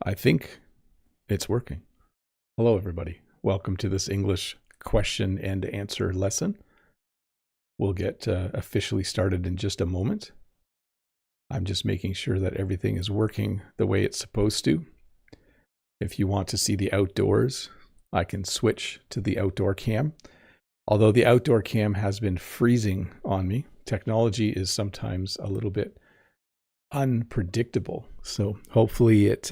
I think it's working. Hello, everybody. Welcome to this English question and answer lesson. We'll get officially started in just a moment. I'm just making sure that everything is working the way it's supposed to. If you want to see the outdoors, I can switch to the outdoor cam. Although the outdoor cam has been freezing on me, technology is sometimes a little bit unpredictable. So hopefully it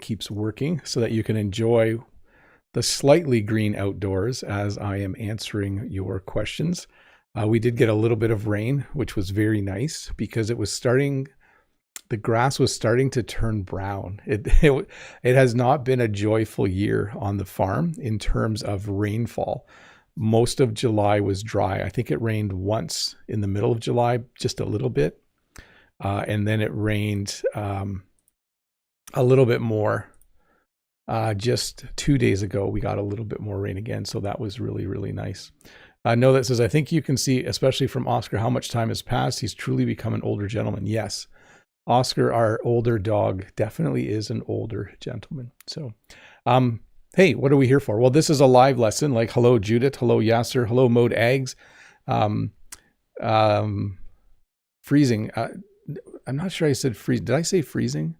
keeps working so that you can enjoy the slightly green outdoors as I am answering your questions. We did get a little bit of rain, which was very nice because the grass was starting to turn brown. It has not been a joyful year on the farm in terms of rainfall. Most of July was dry. I think it rained once in the middle of July, just a little bit. And then it rained a little bit more. Just 2 days ago, we got a little bit more rain again. So that was really, really nice. No, that says, I think you can see, especially from Oscar, how much time has passed. He's truly become an older gentleman. Yes. Oscar, our older dog, definitely is an older gentleman. So, hey, what are we here for? Well, this is a live lesson. Like, hello, Judith. Hello, Yasser. Hello, Mode Eggs. Freezing. I'm not sure I said freeze. Did I say freezing?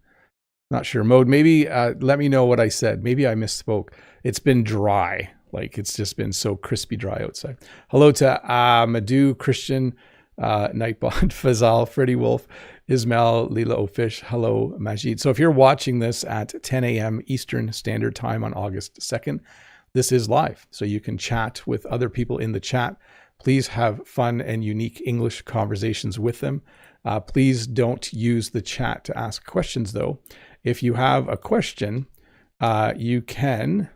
Not sure. Mode, maybe let me know what I said. Maybe I misspoke. It's been dry. Like, it's just been so crispy dry outside. Hello to Madhu, Christian, Nightbot, Fazal, Freddie Wolf, Ismail, Leela O'Fish. Hello, Majid. So if you're watching this at 10 a.m. Eastern Standard Time on August 2nd, this is live. So you can chat with other people in the chat. Please have fun and unique English conversations with them. Please don't use the chat to ask questions, though. If you have a question, you can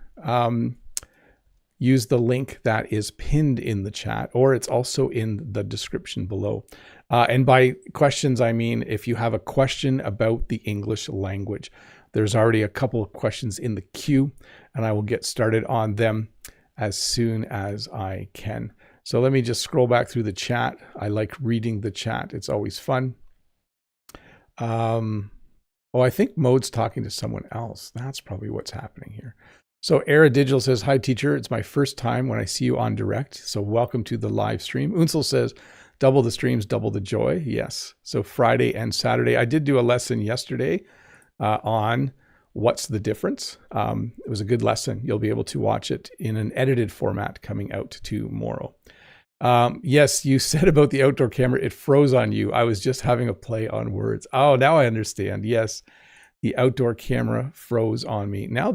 use the link that is pinned in the chat, or it's also in the description below. And by questions, I mean if you have a question about the English language. There's already a couple of questions in the queue, and I will get started on them as soon as I can. So let me just scroll back through the chat. I like reading the chat. It's always fun. Oh, I think Mode's talking to someone else. That's probably what's happening here. So Era Digital says, hi, teacher. It's my first time when I see you on direct. So welcome to the live stream. Unsel says, double the streams, double the joy. Yes. So Friday and Saturday. I did do a lesson yesterday on what's the difference. It was a good lesson. You'll be able to watch it in an edited format coming out tomorrow. Yes, you said about the outdoor camera, it froze on you. I was just having a play on words. Oh, now I understand. Yes, the outdoor camera froze on me. Now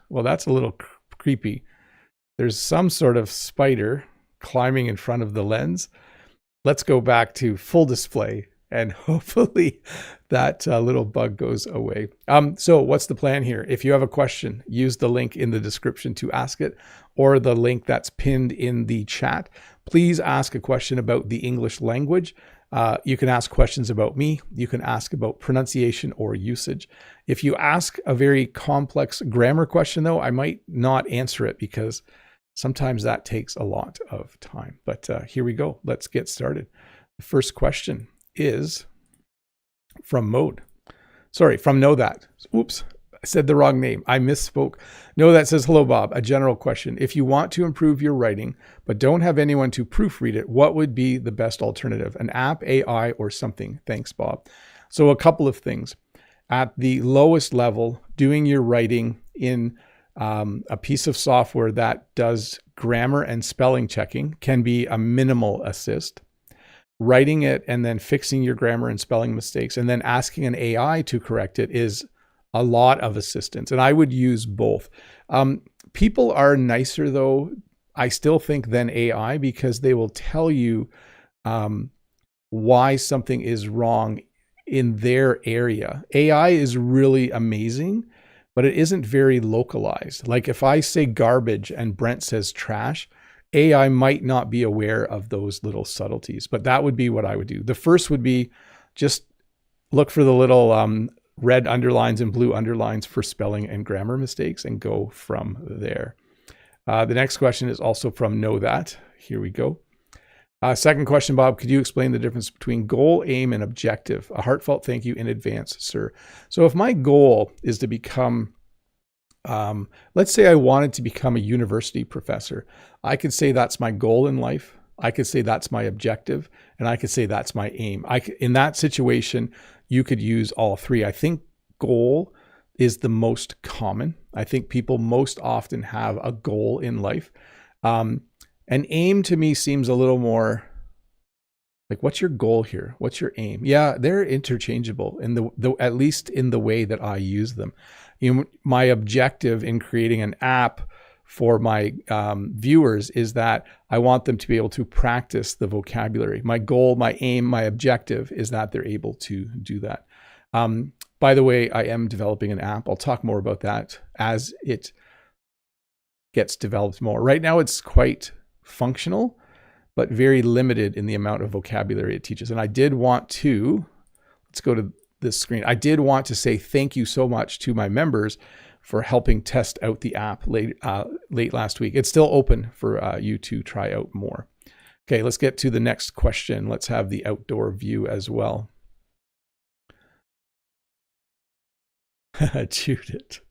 well, that's a little creepy. There's some sort of spider climbing in front of the lens. Let's go back to full display and hopefully that little bug goes away. So what's the plan here? If you have a question, use the link in the description to ask it, or the link that's pinned in the chat. Please ask a question about the English language. You can ask questions about me. You can ask about pronunciation or usage. If you ask a very complex grammar question, though, I might not answer it because sometimes that takes a lot of time. But here we go. Let's get started. The first question is from from Know That. Oops, I said the wrong name. I misspoke. Know That says, hello, Bob. A general question. If you want to improve your writing, but don't have anyone to proofread it, what would be the best alternative? An app, AI, or something? Thanks, Bob. So a couple of things. At the lowest level, doing your writing in a piece of software that does grammar and spelling checking can be a minimal assist. Writing it and then fixing your grammar and spelling mistakes and then asking an AI to correct it is a lot of assistance. And I would use both. People are nicer, though, I still think, than AI because they will tell you why something is wrong in their area. AI is really amazing, but it isn't very localized. Like if I say garbage and Brent says trash, AI might not be aware of those little subtleties, but that would be what I would do. The first would be just look for the little red underlines and blue underlines for spelling and grammar mistakes and go from there. The next question is also from Know That. Here we go. Second question, Bob, could you explain the difference between goal, aim, and objective? A heartfelt thank you in advance, sir. So if my goal is to become, let's say I wanted to become a university professor, I could say that's my goal in life. I could say that's my objective, and I could say that's my aim. In that situation, you could use all three. I think goal is the most common. I think people most often have a goal in life. An aim to me seems a little more like, what's your goal here? What's your aim? Yeah, they're interchangeable in the at least in the way that I use them. My objective in creating an app for my viewers is that I want them to be able to practice the vocabulary. My goal, my aim, my objective is that they're able to do that. By the way, I am developing an app. I'll talk more about that as it gets developed more. Right now, it's quite functional, but very limited in the amount of vocabulary it teaches. And I did want to, let's go to this screen. I did want to say thank you so much to my members for helping test out the app late last week. It's still open for you to try out more. Okay, let's get to the next question. Let's have the outdoor view as well. Judith.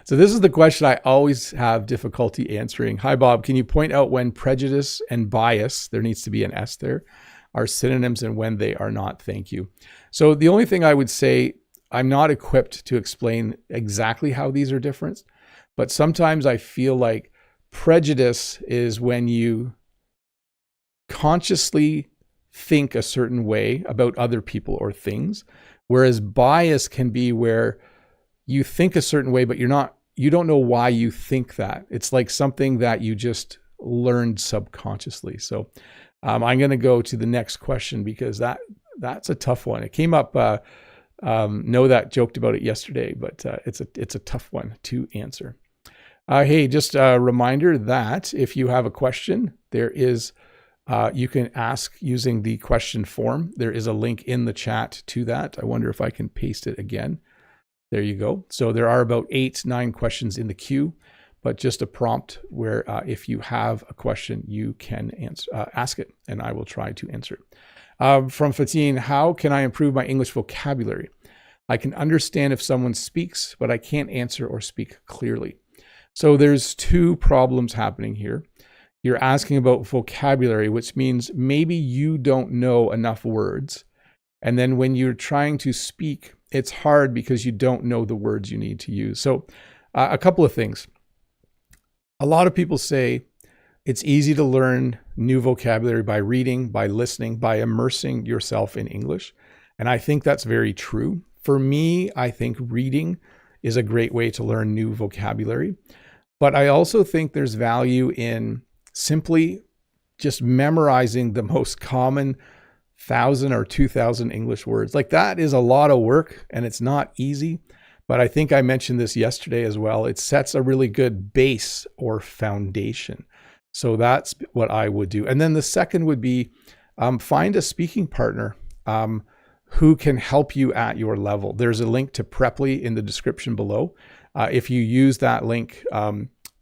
So this is the question I always have difficulty answering. Hi, Bob. Can you point out when prejudice and bias, there needs to be an S there, are synonyms and when they are not? Thank you. So the only thing I would say, I'm not equipped to explain exactly how these are different, but sometimes I feel like prejudice is when you consciously think a certain way about other people or things, whereas bias can be where you think a certain way, but you don't know why you think that. It's like something that you just learned subconsciously. So I'm going to go to the next question because that's a tough one. It came up, know that joked about it yesterday, but it's a tough one to answer. Hey, just a reminder that if you have a question, there is, you can ask using the question form. There is a link in the chat to that. I wonder if I can paste it again. There you go. So there are about 8-9 questions in the queue, but just a prompt where if you have a question, you can ask it, and I will try to answer it. From Fatine, how can I improve my English vocabulary? I can understand if someone speaks, but I can't answer or speak clearly. So there's two problems happening here. You're asking about vocabulary, which means maybe you don't know enough words. And then when you're trying to speak, it's hard because you don't know the words you need to use. So a couple of things. A lot of people say it's easy to learn new vocabulary by reading, by listening, by immersing yourself in English. And I think that's very true. For me, I think reading is a great way to learn new vocabulary. But I also think there's value in simply just memorizing the most common 1,000 or 2,000 English words. Like, that is a lot of work and it's not easy, but I think I mentioned this yesterday as well. It sets a really good base or foundation. So that's what I would do. And then the second would be find a speaking partner who can help you at your level. There's a link to Preply in the description below. If you use that link,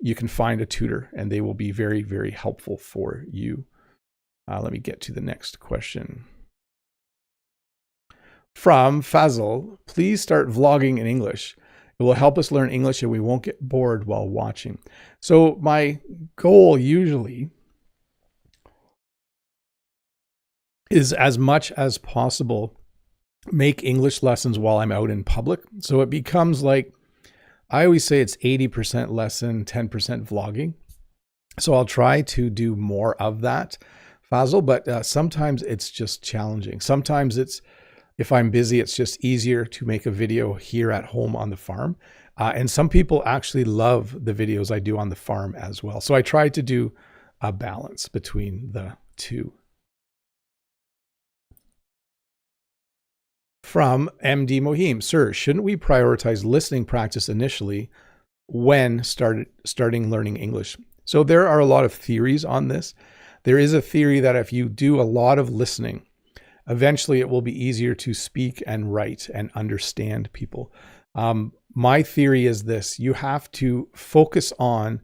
you can find a tutor and they will be very, very helpful for you. Let me get to the next question. From Fazal, please start vlogging in English. It will help us learn English and we won't get bored while watching. So my goal usually is, as much as possible, make English lessons while I'm out in public. So it becomes like, I always say it's 80% lesson, 10% vlogging. So I'll try to do more of that, Fazal, but sometimes it's just challenging. Sometimes if I'm busy, it's just easier to make a video here at home on the farm. And some people actually love the videos I do on the farm as well. So I try to do a balance between the two. From MD Mohim, sir, shouldn't we prioritize listening practice initially when starting learning English? So there are a lot of theories on this. There is a theory that if you do a lot of listening, eventually it will be easier to speak and write and understand people. My theory is this: you have to focus on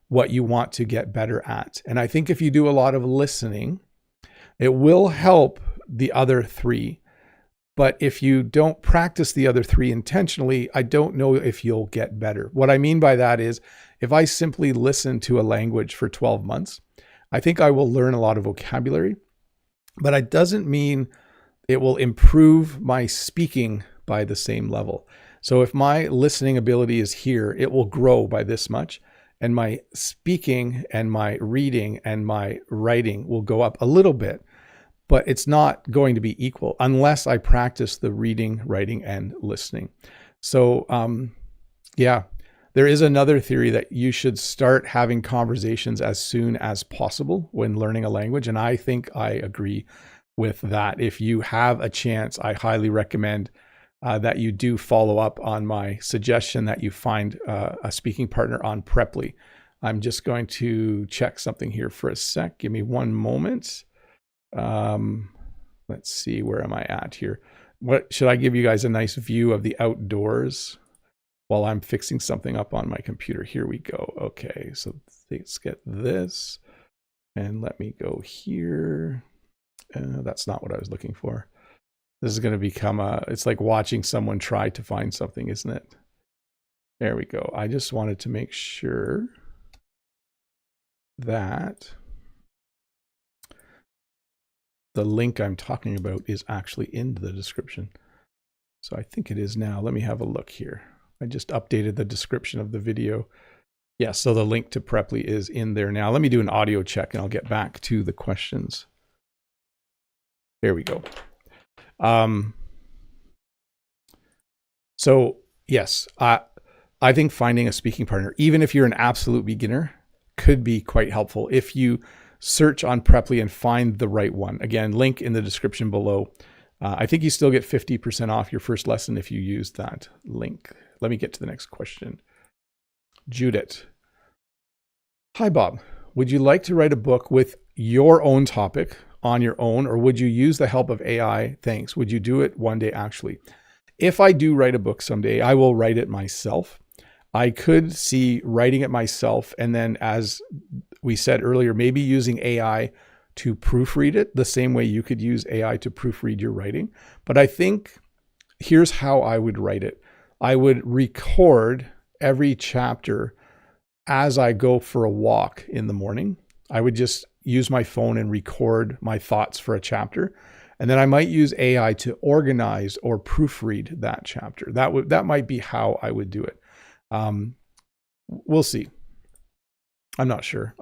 what you want to get better at. And I think if you do a lot of listening, It will help the other three. But if you don't practice the other three intentionally, I don't know if you'll get better. What I mean by that is if I simply listen to a language for 12 months, I think I will learn a lot of vocabulary, but it doesn't mean it will improve my speaking by the same level. So if my listening ability is here, it will grow by this much, and my speaking and my reading and my writing will go up a little bit. But it's not going to be equal unless I practice the reading, writing, and listening. So yeah, there is another theory that you should start having conversations as soon as possible when learning a language. And I think I agree with that. If you have a chance, I highly recommend that you do follow up on my suggestion that you find a speaking partner on Preply. I'm just going to check something here for a sec. Give me one moment. Let's see, where am I at here? What should I give you guys a nice view of the outdoors while I'm fixing something up on my computer? Here we go. Okay, so let's get this, and let me go here. That's not what I was looking for. This is going to become it's like watching someone try to find something, isn't it? There we go. I just wanted to make sure that the link I'm talking about is actually in the description. So I think it is now. Let me have a look here. I just updated the description of the video. Yeah, so the link to Preply is in there now. Let me do an audio check and I'll get back to the questions. There we go. So yes, I think finding a speaking partner, even if you're an absolute beginner, could be quite helpful if you search on Preply and find the right one. Again, link in the description below. I think you still get 50% off your first lesson if you use that link. Let me get to the next question. Judith. Hi, Bob. Would you like to write a book with your own topic on your own, or would you use the help of AI? Thanks. Would you do it one day, actually? If I do write a book someday, I will write it myself. I could see writing it myself, and then, as we said earlier, maybe using AI to proofread it the same way you could use AI to proofread your writing. But I think here's how I would write it. I would record every chapter as I go for a walk in the morning. I would just use my phone and record my thoughts for a chapter. And then I might use AI to organize or proofread that chapter. That might be how I would do it. We'll see. I'm not sure.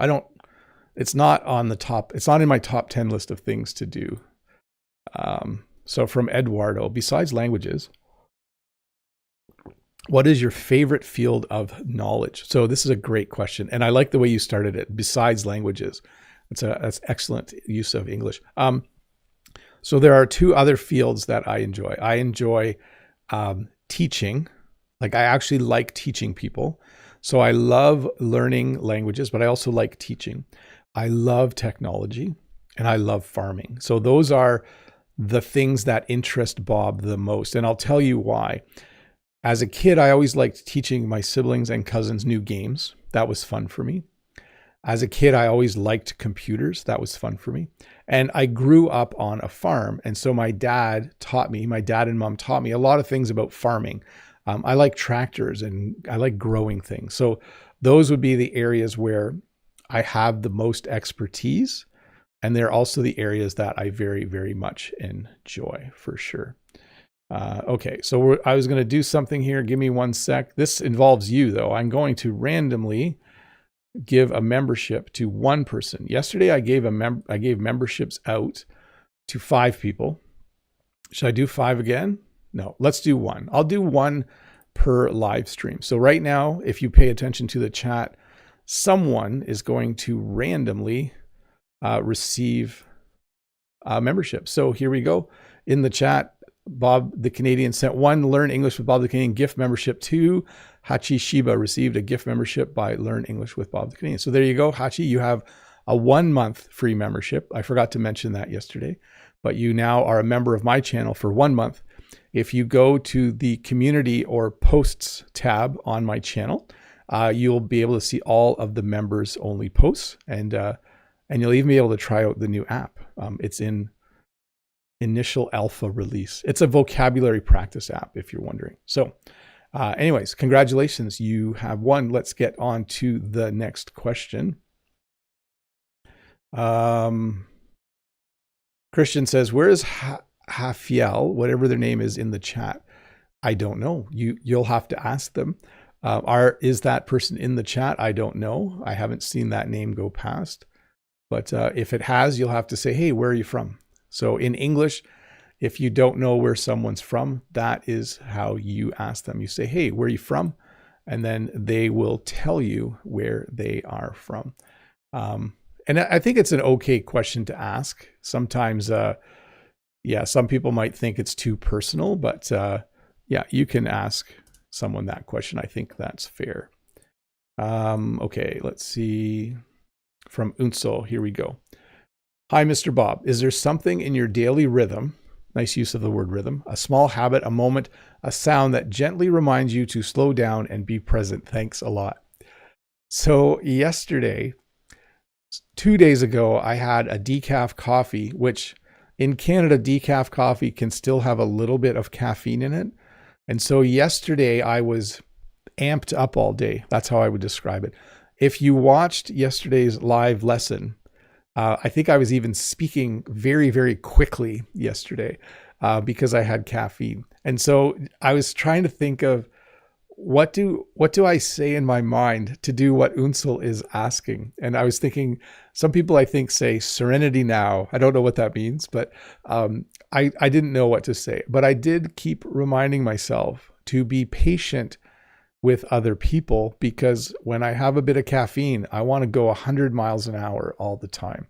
It's not on the top. It's not in my top 10 list of things to do. So from Eduardo, besides languages, what is your favorite field of knowledge? So this is a great question. And I like the way you started it. Besides languages, that's excellent use of English. So there are two other fields that I enjoy. I enjoy teaching. Like, I actually like teaching people. So I love learning languages, but I also like teaching. I love technology, and I love farming. So those are the things that interest Bob the most. And I'll tell you why. As a kid, I always liked teaching my siblings and cousins new games. That was fun for me. As a kid, I always liked computers. That was fun for me. And I grew up on a farm. And so my dad and mom taught me a lot of things about farming. I like tractors and I like growing things. So those would be the areas where I have the most expertise. And they're also the areas that I very, very much enjoy, for sure. Okay, so I was going to do something here. Give me one sec. This involves you, though. I'm going to randomly give a membership to one person. Yesterday, I gave memberships out to 5 people. Should I do 5 again? No, let's do 1. I'll do 1 per live stream. So right now, if you pay attention to the chat, someone is going to randomly receive a membership. So here we go. In the chat, Bob the Canadian sent 1 Learn English with Bob the Canadian gift membership. 2, Hachi Shiba received a gift membership by Learn English with Bob the Canadian. So there you go, Hachi. You have a 1-month free membership. I forgot to mention that yesterday, but you now are a member of my channel for 1 month. If you go to the community or posts tab on my channel, you'll be able to see all of the members only posts, and you'll even be able to try out the new app. It's in initial alpha release. It's a vocabulary practice app, if you're wondering. So anyways, congratulations. You have won. Let's get on to the next question. Christian says, where is Hafiel, whatever their name is, in the chat? I don't know. You'll have to ask them. Is that person in the chat? I don't know. I haven't seen that name go past. But if it has, you'll have to say, hey, where are you from? So in English, if you don't know where someone's from, that is how you ask them. You say, hey, where are you from? And then they will tell you where they are from. And I think it's an okay question to ask. Sometimes, some people might think it's too personal, but you can ask someone that question. I think that's fair. Okay, let's see. From Unso, here we go. Hi, Mr. Bob. Is there something in your daily rhythm, nice use of the word rhythm, a small habit, a moment, a sound that gently reminds you to slow down and be present? Thanks a lot. So yesterday, 2 days ago, I had a decaf coffee, which in Canada, decaf coffee can still have a little bit of caffeine in it. And so yesterday I was amped up all day. That's how I would describe it. If you watched yesterday's live lesson, I think I was even speaking very, very quickly yesterday because I had caffeine. And so I was trying to think of what do I say in my mind to do what Unsel is asking? And I was thinking, some people I think say serenity now. I don't know what that means, but I didn't know what to say. But I did keep reminding myself to be patient with other people, because when I have a bit of caffeine, I want to go 100 miles an hour all the time.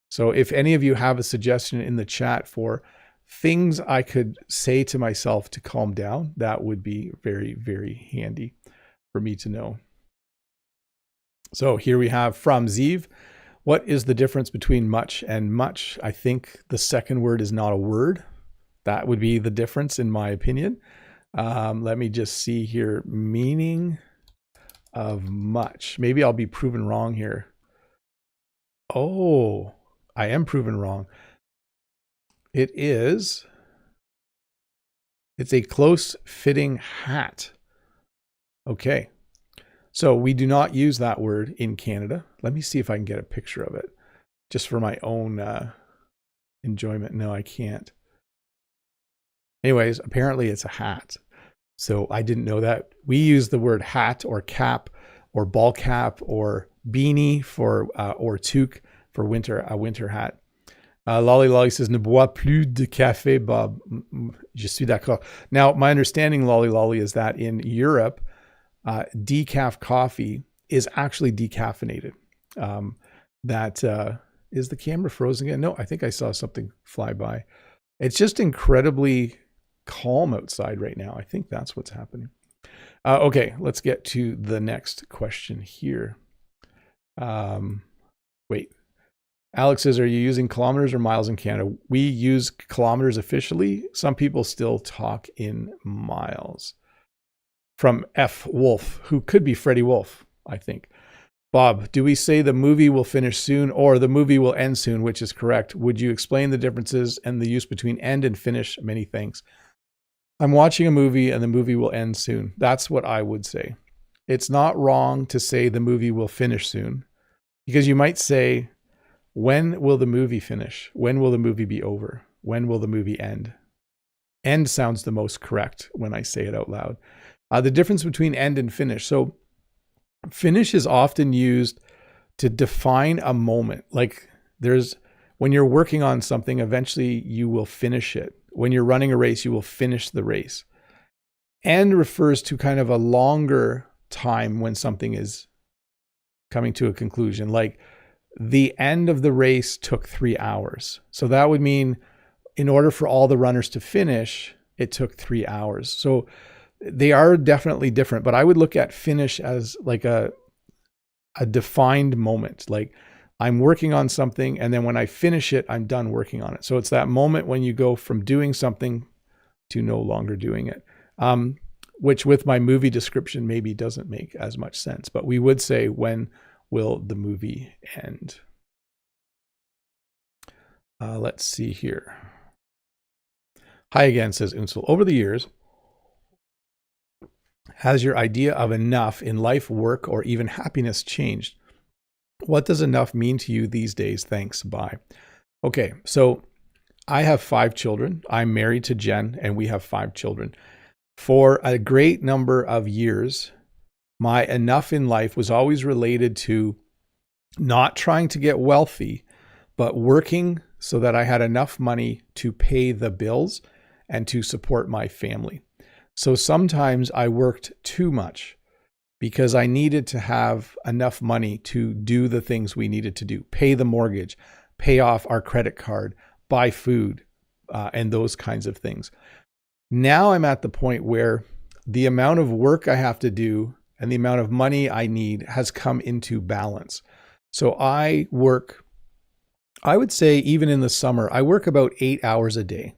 So if any of you have a suggestion in the chat for things I could say to myself to calm down, that would be very, very handy for me to know. So here we have from Zeev. What is the difference between much and much? I think the second word is not a word. That would be the difference in my opinion. Let me just see here. Meaning of much. Maybe I'll be proven wrong here. Oh, I am proven wrong. It's a close fitting hat. Okay. So we do not use that word in Canada. Let me see if I can get a picture of it just for my own enjoyment. No, I can't. Anyways, apparently it's a hat. So I didn't know that. We use the word hat or cap or ball cap or beanie for or toque for winter, a winter hat. Lolly Lolly says, ne bois plus de café, Bob. Je suis d'accord. Now, my understanding, Lolly Lolly, is that in Europe, decaf coffee is actually decaffeinated. Is the camera frozen again? No, I think I saw something fly by. It's just incredibly calm outside right now. I think that's what's happening. Okay, let's get to the next question here. Wait. Alex says, are you using kilometers or miles in Canada? We use kilometers officially. Some people still talk in miles. From F. Wolf, who could be Freddie Wolf, I think. Bob, do we say the movie will finish soon or the movie will end soon, which is correct? Would you explain the differences and the use between end and finish? Many thanks. I'm watching a movie and the movie will end soon. That's what I would say. It's not wrong to say the movie will finish soon, because you might say, when will the movie finish? When will the movie be over? When will the movie end? End sounds the most correct when I say it out loud. The difference between end and finish. So finish is often used to define a moment. Like when you're working on something, eventually you will finish it. When you're running a race, you will finish the race. End refers to kind of a longer time when something is coming to a conclusion. Like the end of the race took 3 hours. So that would mean in order for all the runners to finish, it took 3 hours. So they are definitely different, but I would look at finish as like a defined moment. Like I'm working on something, and then when I finish it, I'm done working on it. So it's that moment when you go from doing something to no longer doing it, which with my movie description maybe doesn't make as much sense, but we would say, when will the movie end? Let's see here. Hi again, says Unsel. Over the years, has your idea of enough in life, work, or even happiness changed? What does enough mean to you these days? Thanks. Bye. Okay, so I have 5 children. I'm married to Jen, and we have 5 children. For a great number of years, my enough in life was always related to not trying to get wealthy, but working so that I had enough money to pay the bills and to support my family. So sometimes I worked too much because I needed to have enough money to do the things we needed to do, pay the mortgage, pay off our credit card, buy food, and those kinds of things. Now I'm at the point where the amount of work I have to do and the amount of money I need has come into balance. So I work, I would say even in the summer, I work about 8 hours a day.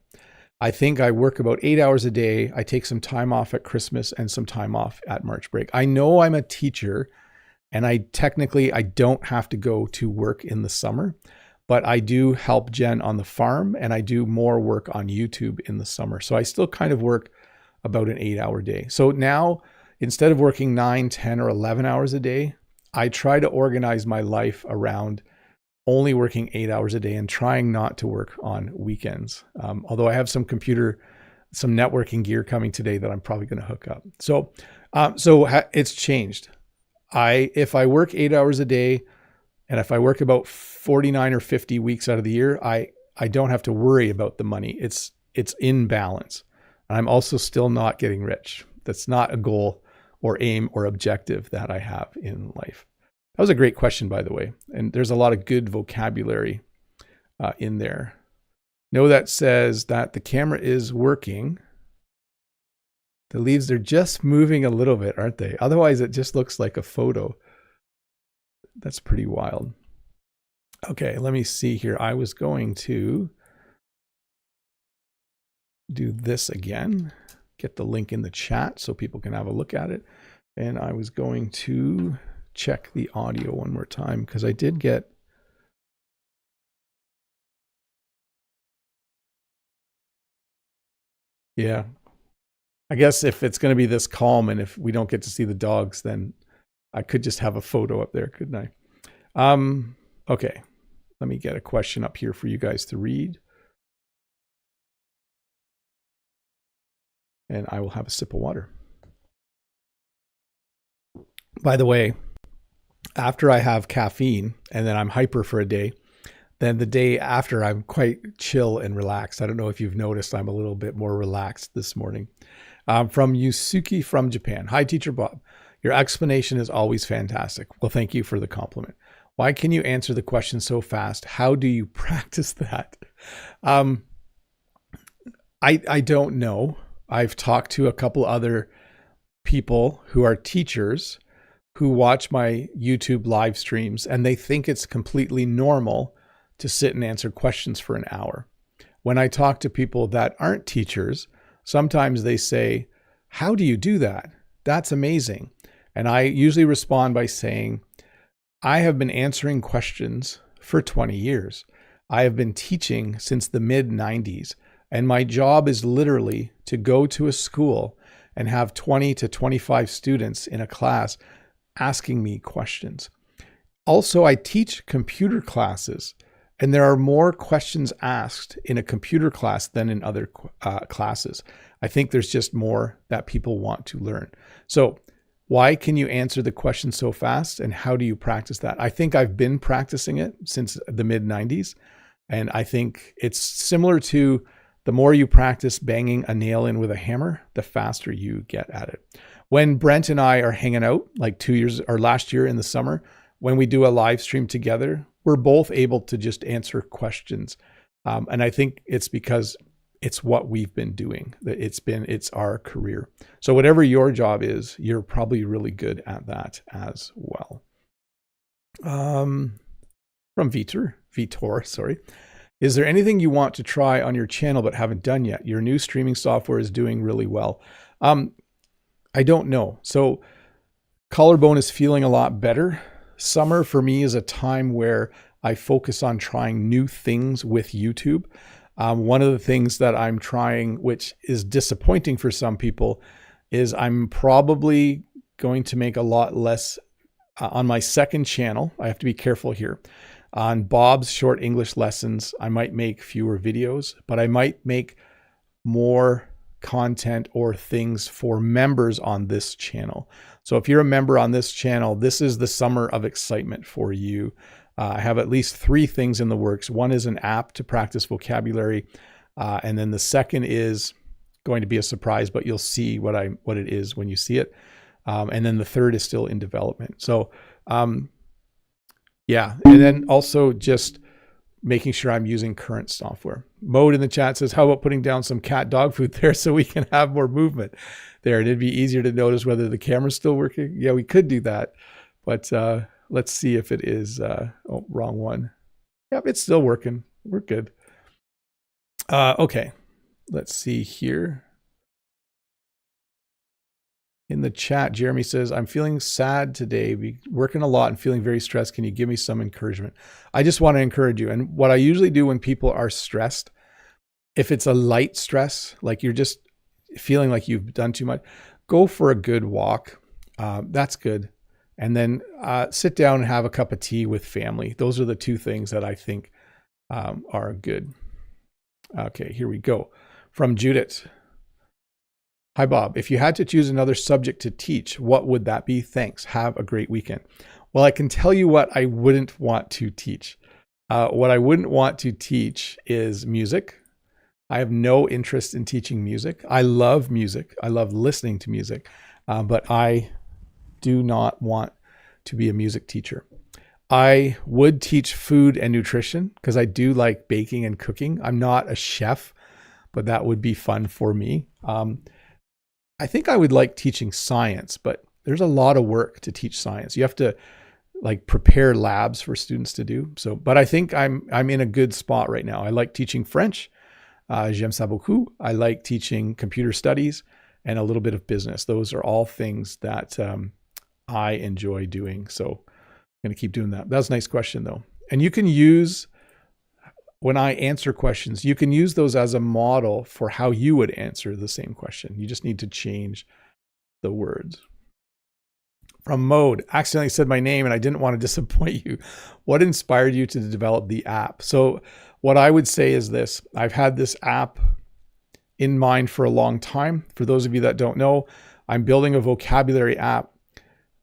I think I work about 8 hours a day. I take some time off at Christmas and some time off at March break. I know I'm a teacher and I don't have to go to work in the summer, but I do help Jen on the farm and I do more work on YouTube in the summer. So I still kind of work about an 8-hour day. So now instead of working 9, 10, or 11 hours a day, I try to organize my life around only working 8 hours a day and trying not to work on weekends. Although I have some networking gear coming today that I'm probably going to hook up. So it's changed. If I work 8 hours a day and if I work about 49 or 50 weeks out of the year, I don't have to worry about the money. It's in balance. And I'm also still not getting rich. That's not a goal or aim or objective that I have in life. That was a great question, by the way. And there's a lot of good vocabulary in there. No, that says that the camera is working. The leaves, they're just moving a little bit, aren't they? Otherwise, it just looks like a photo. That's pretty wild. Okay, let me see here. I was going to do this again. Get the link in the chat so people can have a look at it. And I was going to check the audio one more time because I did get I guess if it's going to be this calm and if we don't get to see the dogs, then I could just have a photo up there, couldn't I? Okay, let me get a question up here for you guys to read. And I will have a sip of water. By the way, after I have caffeine and then I'm hyper for a day, then the day after I'm quite chill and relaxed. I don't know if you've noticed I'm a little bit more relaxed this morning. From Yusuki from Japan. Hi, Teacher Bob. Your explanation is always fantastic. Well, thank you for the compliment. Why can you answer the question so fast? How do you practice that? I don't know. I've talked to a couple other people who are teachers who watch my YouTube live streams and they think it's completely normal to sit and answer questions for an hour. When I talk to people that aren't teachers, sometimes they say, how do you do that? That's amazing. And I usually respond by saying, I have been answering questions for 20 years. I have been teaching since the mid-90s. And my job is literally to go to a school and have 20 to 25 students in a class asking me questions. Also, I teach computer classes, and there are more questions asked in a computer class than in other classes. I think there's just more that people want to learn. So why can you answer the question so fast, and how do you practice that? I think I've been practicing it since the mid-90s, and I think it's similar to the more you practice banging a nail in with a hammer, the faster you get at it. When Brent and I are hanging out, like 2 years or last year in the summer, when we do a live stream together, we're both able to just answer questions. And I think it's because it's what we've been doing. It's our career. So whatever your job is, you're probably really good at that as well. From Vitor, sorry. Is there anything you want to try on your channel but haven't done yet? Your new streaming software is doing really well. I don't know. So Collarbone is feeling a lot better. Summer for me is a time where I focus on trying new things with YouTube. One of the things that I'm trying, which is disappointing for some people, is I'm probably going to make a lot less on my second channel. I have to be careful here. On Bob's Short English Lessons, I might make fewer videos, but I might make more content or things for members on this channel. So if you're a member on this channel, this is the summer of excitement for you. I have at least 3 things in the works. One is an app to practice vocabulary. And then the second is going to be a surprise, but you'll see what it is when you see it. And then the third is still in development. So yeah. And then also just making sure I'm using current software. Mode in the chat says, how about putting down some cat dog food there so we can have more movement there? And it'd be easier to notice whether the camera's still working. Yeah, we could do that. But let's see if it is. Oh, wrong one. Yep, it's still working. We're good. Okay, let's see here. In the chat, Jeremy says, I'm feeling sad today, working a lot and feeling very stressed. Can you give me some encouragement? I just want to encourage you. And what I usually do when people are stressed, if it's a light stress, like you're just feeling like you've done too much, go for a good walk. That's good. And then sit down and have a cup of tea with family. Those are the 2 things that I think are good. Okay, here we go. From Judith. Hi, Bob. If you had to choose another subject to teach, what would that be? Thanks. Have a great weekend. Well, I can tell you what I wouldn't want to teach. What I wouldn't want to teach is music. I have no interest in teaching music. I love music. I love listening to music, but I do not want to be a music teacher. I would teach food and nutrition because I do like baking and cooking. I'm not a chef, but that would be fun for me. I think I would like teaching science, but there's a lot of work to teach science. You have to like prepare labs for students to do. So, but I think I'm in a good spot right now. I like teaching French. J'aime ça beaucoup. I like teaching computer studies and a little bit of business. Those are all things that I enjoy doing. So I'm going to keep doing that. That's a nice question though. And you can use, when I answer questions, you can use those as a model for how you would answer the same question. You just need to change the words. From Mode, accidentally said my name and I didn't want to disappoint you. What inspired you to develop the app? So what I would say is this. I've had this app in mind for a long time. For those of you that don't know, I'm building a vocabulary app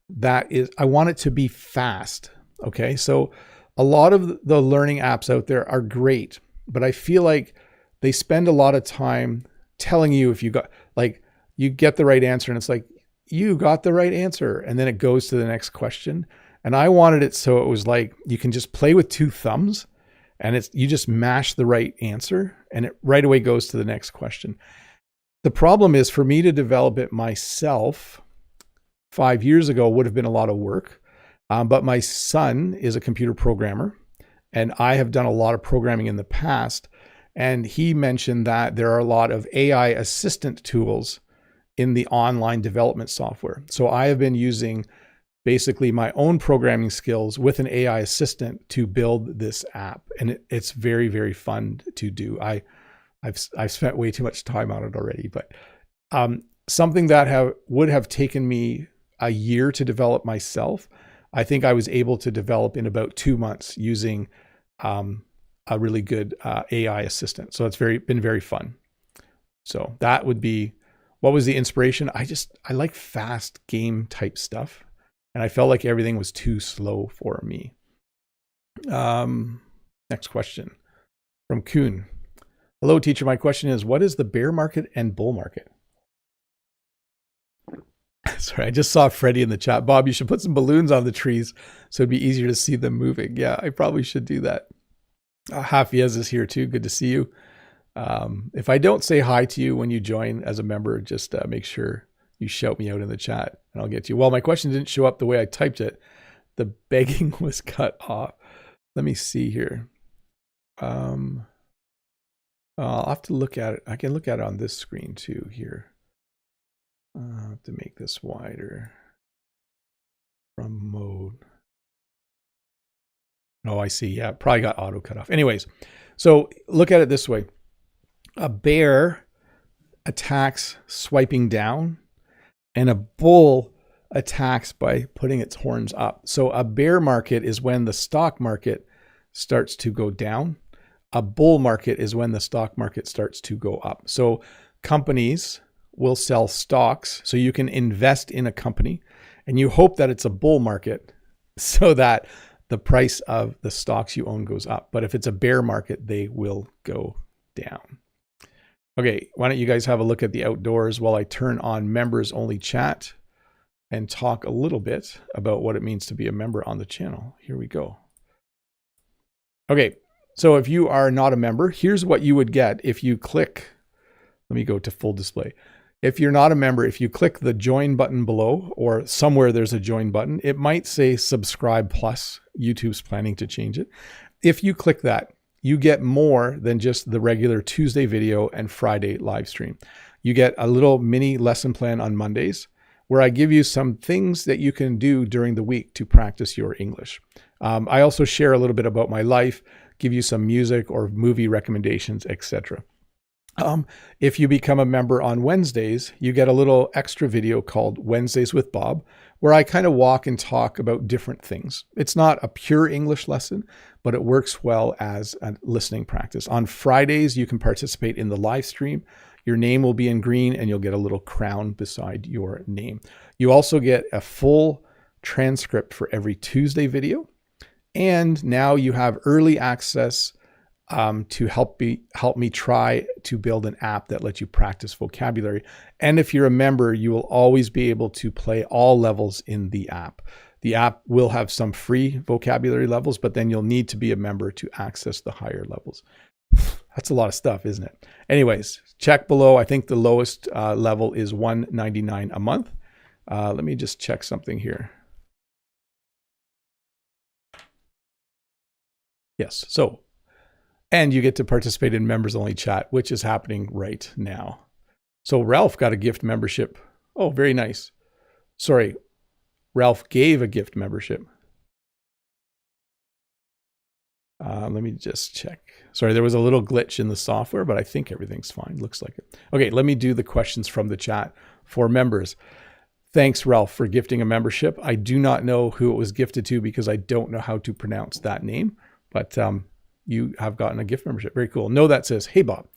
that is, I want it to be fast. Okay, so a lot of the learning apps out there are great, but I feel like they spend a lot of time telling you if you got, like, you get the right answer and it's like, you got the right answer. And then it goes to the next question. And I wanted it so it was like, you can just play with 2 thumbs and it's, you just mash the right answer and it right away goes to the next question. The problem is for me to develop it myself 5 years ago would have been a lot of work. But my son is a computer programmer and I have done a lot of programming in the past. And he mentioned that there are a lot of AI assistant tools in the online development software. So I have been using basically my own programming skills with an AI assistant to build this app. And it's very, very fun to do. I've spent way too much time on it already, but something that would have taken me a year to develop myself, I think I was able to develop in about 2 months using a really good AI assistant. So it's been very fun. So that would be, what was the inspiration? I like fast game type stuff. And I felt like everything was too slow for me. Next question from Kuhn. Hello, teacher. My question is, what is the bear market and bull market? Sorry, I just saw Freddie in the chat. Bob, you should put some balloons on the trees so it'd be easier to see them moving. Yeah, I probably should do that. Hafiez is here too. Good to see you. If I don't say hi to you when you join as a member, just make sure you shout me out in the chat and I'll get to you. Well, my question didn't show up the way I typed it. The begging was cut off. Let me see here. I'll have to look at it. I can look at it on this screen too here. I'll have to make this wider from mode. Oh, I see. Yeah, probably got auto cut off. Anyways, so look at it this way. A bear attacks swiping down, and a bull attacks by putting its horns up. So a bear market is when the stock market starts to go down. A bull market is when the stock market starts to go up. So companies will sell stocks, so you can invest in a company, and you hope that it's a bull market so that the price of the stocks you own goes up. But if it's a bear market, they will go down. Okay, why don't you guys have a look at the outdoors while I turn on members only chat and talk a little bit about what it means to be a member on the channel. Here we go. Okay, so if you are not a member, here's what you would get if you click. Let me go to full display. If you're not a member, if you click the join button below or somewhere there's a join button, it might say subscribe plus. YouTube's planning to change it. If you click that, you get more than just the regular Tuesday video and Friday live stream. You get a little mini lesson plan on Mondays where I give you some things that you can do during the week to practice your English. I also share a little bit about my life, give you some music or movie recommendations, etc. If you become a member on Wednesdays, you get a little extra video called Wednesdays with Bob, where I kind of walk and talk about different things. It's not a pure English lesson, but it works well as a listening practice. On Fridays, you can participate in the live stream. Your name will be in green and you'll get a little crown beside your name. You also get a full transcript for every Tuesday video. And now you have early access to help me try to build an app that lets you practice vocabulary. And if you're a member, you will always be able to play all levels in the app. The app will have some free vocabulary levels, but then you'll need to be a member to access the higher levels. That's a lot of stuff, isn't it? Anyways, check below. I think the lowest level is $1.99 a month. Let me just check something here. Yes, so, and you get to participate in members only chat, which is happening right now. So Ralph got a gift membership. Oh, very nice. Sorry, Ralph gave a gift membership. Let me just check. Sorry, there was a little glitch in the software, but I think everything's fine. Looks like it. Okay, let me do the questions from the chat for members. Thanks, Ralph, for gifting a membership. I do not know who it was gifted to because I don't know how to pronounce that name, but you have gotten a gift membership. Very cool. No, that says, hey, Bob,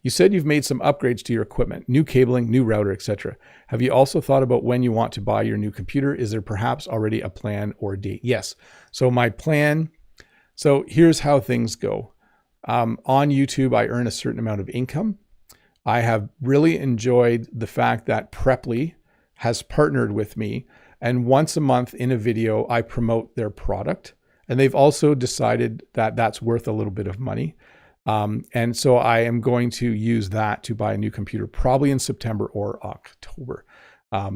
you said you've made some upgrades to your equipment, new cabling, new router, etc. Have you also thought about when you want to buy your new computer? Is there perhaps already a plan or date? Yes. So my plan, so here's how things go. On YouTube, I earn a certain amount of income. I have really enjoyed the fact that Preply has partnered with me, and once a month in a video, I promote their product. And they've also decided that that's worth a little bit of money. And so I am going to use that to buy a new computer, probably in September or October.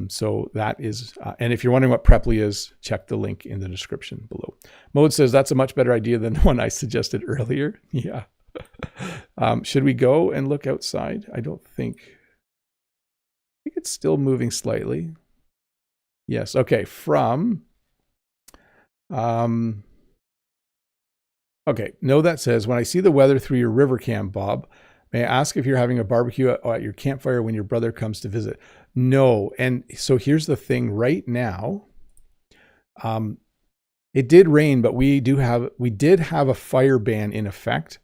So that is, and if you're wondering what Preply is, check the link in the description below. Mode says that's a much better idea than the one I suggested earlier. Yeah. Should we go and look outside? I think it's still moving slightly. Yes. Okay. Okay, no, that says, when I see the weather through your river cam, Bob, may I ask if you're having a barbecue at your campfire when your brother comes to visit? No, and so here's the thing right now. It did rain, but we did have a fire ban in effect,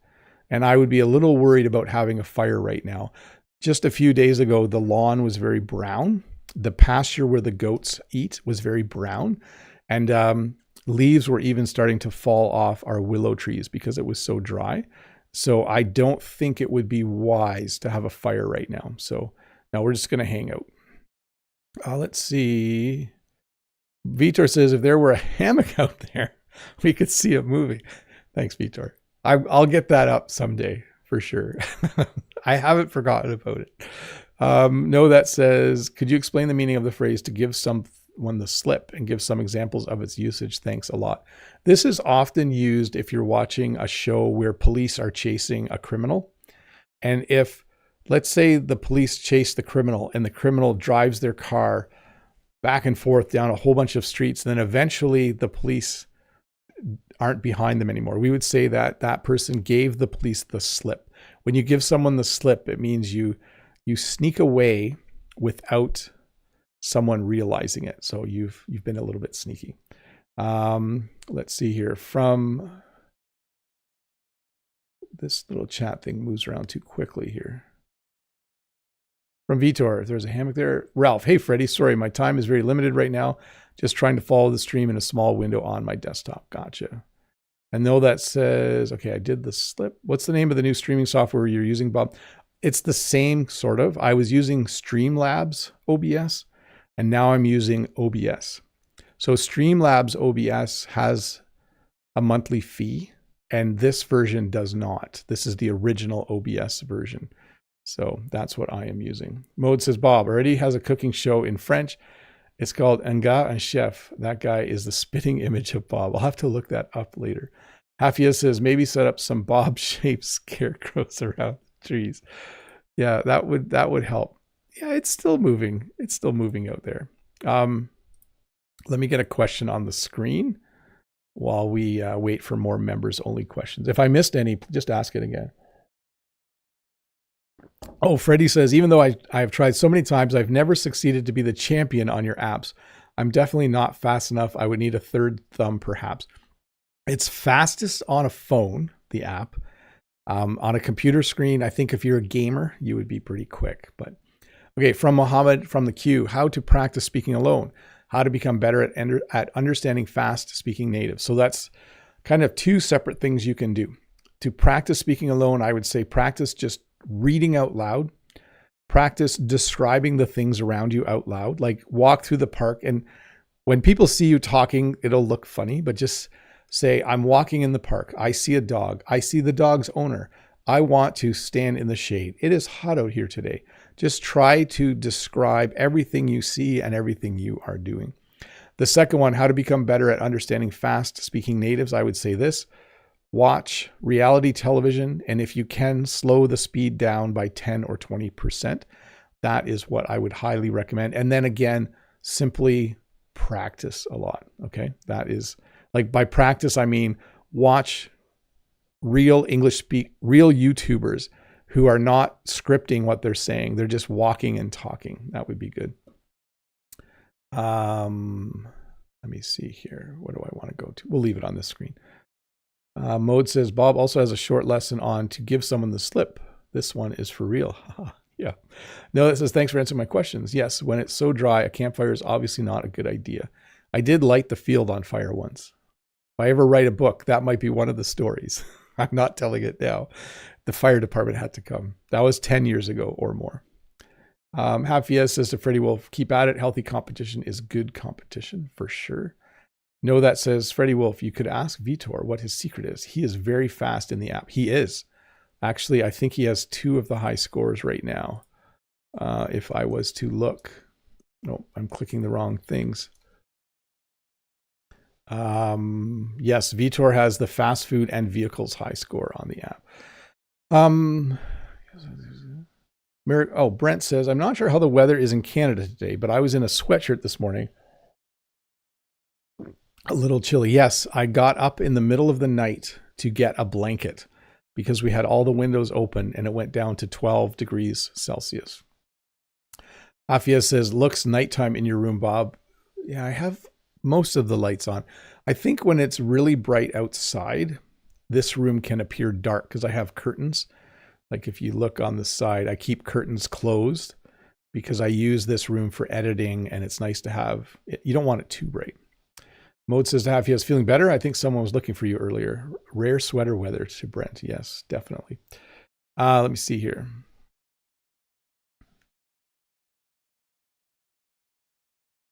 and I would be a little worried about having a fire right now. Just a few days ago, the lawn was very brown. The pasture where the goats eat was very brown, and leaves were even starting to fall off our willow trees because it was so dry. So I don't think it would be wise to have a fire right now. So now we're just going to hang out. Let's see. Vitor says, if there were a hammock out there, we could see a movie. Thanks, Vitor. I'll get that up someday for sure. I haven't forgotten about it. No, that says, could you explain the meaning of the phrase to give someone the slip and give some examples of its usage? Thanks a lot. This is often used if you're watching a show where police are chasing a criminal. And if, let's say the police chase the criminal and the criminal drives their car back and forth down a whole bunch of streets, then eventually the police aren't behind them anymore. We would say that that person gave the police the slip. When you give someone the slip, it means you sneak away without someone realizing it. So you've been a little bit sneaky. Let's see here. From this little chat thing moves around too quickly here. From Vitor, if there's a hammock there. Ralph, hey Freddie, sorry, my time is very limited right now. Just trying to follow the stream in a small window on my desktop. Gotcha. And though that says, okay, I did the slip. What's the name of the new streaming software you're using, Bob? It's the same sort of. I was using Streamlabs OBS, and now I'm using OBS. So Streamlabs OBS has a monthly fee, and this version does not. This is the original OBS version. So that's what I am using. Mode says, Bob already has a cooking show in French. It's called Un gars, un chef. That guy is the spitting image of Bob. I'll have to look that up later. Hafia says, maybe set up some Bob-shaped scarecrows around the trees. Yeah, that would help. Yeah, it's still moving. It's still moving out there. Let me get a question on the screen while we wait for more members-only questions. If I missed any, just ask it again. Oh, Freddie says, even though I've tried so many times, I've never succeeded to be the champion on your apps. I'm definitely not fast enough. I would need a third thumb, perhaps. It's fastest on a phone, the app. On a computer screen, I think if you're a gamer, you would be pretty quick. But okay, from Mohammed from the queue, how to practice speaking alone, how to become better at understanding fast speaking native. So that's kind of two separate things you can do. To practice speaking alone, I would say practice just reading out loud, practice describing the things around you out loud, like walk through the park. And when people see you talking, it'll look funny, but just say, I'm walking in the park. I see a dog. I see the dog's owner. I want to stand in the shade. It is hot out here today. Just try to describe everything you see and everything you are doing. The second one, how to become better at understanding fast speaking natives. I would say this: watch reality television, and if you can, slow the speed down by 10 or 20%. That is what I would highly recommend. And then again, simply practice a lot. Okay. That is, like, by practice, I mean, watch real real YouTubers who are not scripting what they're saying. They're just walking and talking. That would be good. Let me see here. What do I want to go to? We'll leave it on this screen. Mode says, Bob also has a short lesson on to give someone the slip. This one is for real. Yeah. No, it says, thanks for answering my questions. Yes, when it's so dry, a campfire is obviously not a good idea. I did light the field on fire once. If I ever write a book, that might be one of the stories. I'm not telling it now. The fire department had to come. That was 10 years ago or more. Hafia says to Freddie Wolf, keep at it. Healthy competition is good competition for sure. No, that says, Freddie Wolf, you could ask Vitor what his secret is. He is very fast in the app. He is. Actually, I think he has 2 of the high scores right now. If I was to look. No, I'm clicking the wrong things. Yes, Vitor has the fast food and vehicles high score on the app. Brent says, I'm not sure how the weather is in Canada today, but I was in a sweatshirt this morning. A little chilly. Yes, I got up in the middle of the night to get a blanket because we had all the windows open and it went down to 12 degrees Celsius. Afia says, looks nighttime in your room, Bob. Yeah, I have most of the lights on. I think when it's really bright outside, this room can appear dark because I have curtains. Like if you look on the side, I keep curtains closed because I use this room for editing and it's nice to have it. You don't want it too bright. Mode says to Hafia is feeling better. I think someone was looking for you earlier. Rare sweater weather to Brent. Yes, definitely. Let me see here.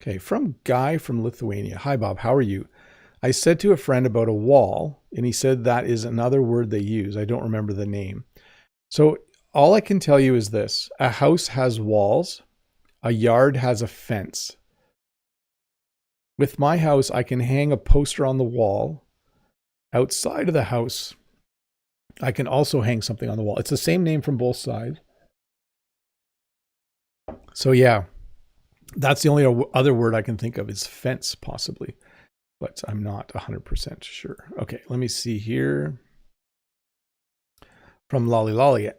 Okay, from Guy from Lithuania. Hi, Bob. How are you? I said to a friend about a wall, and he said that is another word they use. I don't remember the name. So all I can tell you is this. A house has walls. A yard has a fence. With my house, I can hang a poster on the wall. Outside of the house, I can also hang something on the wall. It's the same name from both sides. So yeah, that's the only other word I can think of is fence, possibly. but I'm not 100% sure. Okay, let me see here. From Lolly Lolly.